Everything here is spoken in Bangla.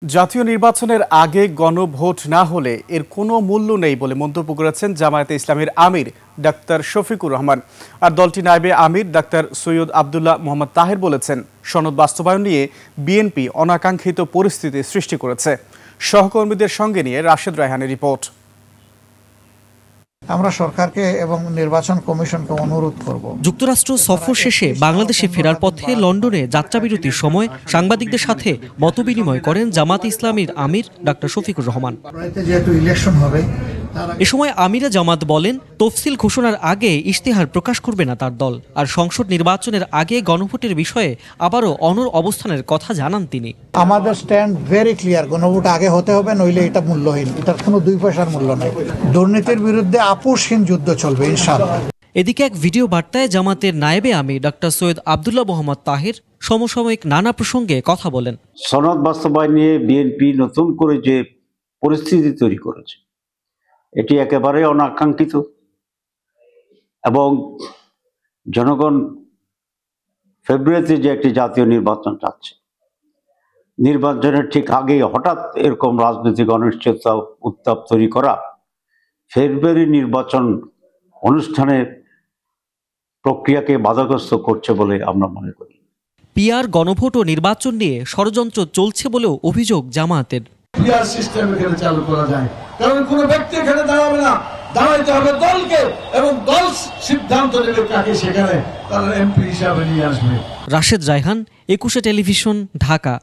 জাতীয় নির্বাচনের আগে গণভোট না হলে এর কোনো মূল্য নেই বলে মন্তব্য করেছেন জামায়াতে ইসলামীর আমির ডাক্তার শফিকুর রহমান। আর দলটি নায়েবে আমির ডাক্তার সৈয়দ আব্দুল্লাহ মোহাম্মদ তাহের বলেছেন, সনদ বাস্তবায়ন নিয়ে বিএনপি অনাকাঙ্ক্ষিত পরিস্থিতি সৃষ্টি করেছে। সহকর্মীদের সঙ্গে নিয়ে রাশেদ রায়হানের রিপোর্ট। আমরা সরকারকে এবং নির্বাচন কমিশনকে অনুরোধ করব, যুক্তরাষ্ট্র সফর শেষে বাংলাদেশে ফেরার পথে লন্ডনে যাত্রাবিরতির সময় সাংবাদিকদের সাথে মতবিনিময় করেন জামাত ইসলামীর আমির ডাক্তার শফিকুর রহমান। যেহেতু ইলেকশন হবে, এ সময় আমিরে জামাত বলেন, তফসিল ঘোষণার আগে ইশতেহার প্রকাশ করবে না তার দল। আর সংসদ নির্বাচনের আগে গণভোটের বিষয়ে আবারও অনড় অবস্থানের কথা জানান তিনি। আমাদের স্ট্যান্ড ভেরি ক্লিয়ার, গণভোট আগে হতে হবে, নইলে এটা মূল্যহীন, এটার কোনো 2 পয়সার মূল্য নেই। দুর্নীতির বিরুদ্ধে আপোষহীন যুদ্ধ চলবে ইনশাআল্লাহ। এদিকে এক ভিডিও বার্তায় জামাতের নায়েবে আমির ডাক্তার সৈয়দ আব্দুল্লাহ মোহাম্মদ তাহের সমসাময়িক নানা প্রসঙ্গে কথা বলেন। সনদ বাস্তবায়ন নিয়ে বিএনপি নতুন করে যে পরিস্থিতি তৈরি করেছে, এটি একেবারে অনাকাঙ্ক্ষিত এবং জনগণ ফেব্রুয়ারিতে যে একটি জাতীয় নির্বাচন চাচ্ছে, নির্বাচনের ঠিক আগেই হঠাৎ এরকম রাজনৈতিক অনিশ্চয়তা উত্তাপ তৈরি করা ফেব্রুয়ারি নির্বাচন অনুষ্ঠানের প্রক্রিয়াকে বাধাগ্রস্ত করছে বলে আমরা মনে করি। পিআর গণভোট ও নির্বাচন নিয়ে ষড়যন্ত্র চলছে বলেও অভিযোগ জামায়াতের। পিআর সিস্টেম এখানে চালু করা যায়, কারণ কোনো ব্যক্তি এখানে দাঁড়াবে না, দাঁড়াইতে হবে দলকে, এবং দল সিদ্ধান্ত নেবে কাকে সেখানে তারা এমপি হিসাবে নিয়ে আসবে। রাশেদ রায়হান, 21 টেলিভিশন, ঢাকা।